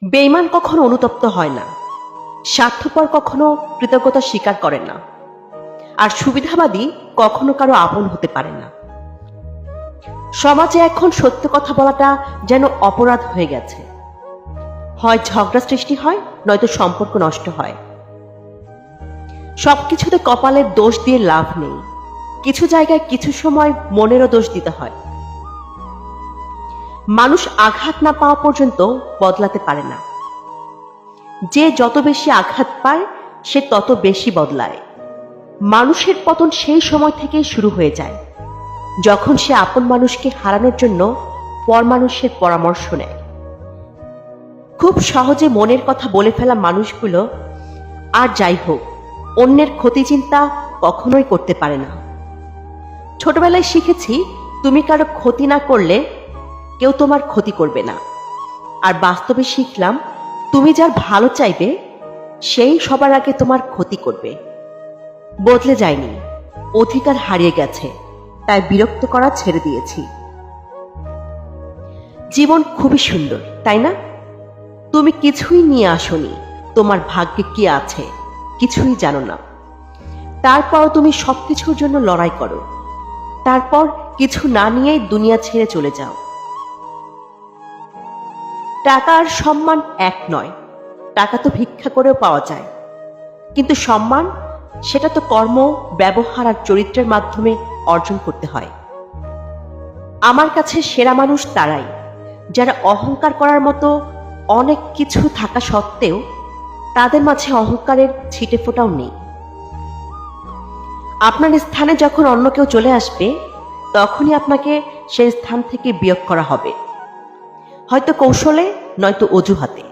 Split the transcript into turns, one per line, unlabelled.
বেঈমান কখনো অনুতপ্ত হয় না, স্বার্থপর কখনো কৃতজ্ঞতা স্বীকার করে না, আর সুবিধাবাদী কখনো কারো আপন হতে পারে না। সমাজে এখন সত্য কথা বলাটা যেন অপরাধ হয়ে গেছে। হয় ঝগড়া সৃষ্টি হয়, নয়তো সম্পর্ক নষ্ট হয়। সবকিছুতে কপালের দোষ দিয়ে লাভ নেই। কিছু জায়গায় কিছু সময় মনেরও দোষ দিতে হয়। মানুষ আঘাত না পাওয়া পর্যন্ত বদলাতে পারে না। যে যত বেশি আঘাত পায় সে তত বেশি বদলায়। মানুষের পতন সেই সময় থেকেই শুরু হয়ে যায়, যখন সে আপন মানুষকে হারানোর জন্য পর মানুষের পরামর্শ নেয়। খুব সহজে মনের কথা বলে ফেলা মানুষগুলো আর যাই হোক, অন্যের ক্ষতি চিন্তা কখনোই করতে পারে না। ছোটবেলায় শিখেছি, তুমি কারো ক্ষতি না করলে কেউ তোমার ক্ষতি করবে না। আর বাস্তবে শিখলাম, তুমি যার ভালো চাইবে সেই সবার আগে তোমার ক্ষতি করবে। বদলে যায়নি, অধিকার হারিয়ে গেছে, তাই বিরক্ত করা ছেড়ে দিয়েছি। জীবন খুবই সুন্দর, তাই না? তুমি কিছুই নিয়ে আসোনি, তোমার ভাগ্যে কি আছে কিছুই জানো না। তারপর তুমি সবকিছুর জন্য লড়াই করো, তারপর কিছু না নিয়েই দুনিয়া ছেড়ে চলে যাও। টাকা আর সম্মান এক নয়। টাকা তো ভিক্ষা করেও পাওয়া যায়, কিন্তু সম্মান, সেটা তো কর্ম, ব্যবহার আর চরিত্রের মাধ্যমে অর্জন করতে হয়। আমার কাছে সেরা মানুষ তারাই, যারা অহংকার করার মতো অনেক কিছু থাকা সত্ত্বেও তাদের মাঝে অহংকারের ছিটে ফোঁটাও নেই। আপনার স্থানে যখন অন্য কেউ চলে আসবে, তখনই আপনাকে সেই স্থান থেকে বিয়োগ করা হবে, হয়তো কৌশলে, নয়তো অজুহাতে।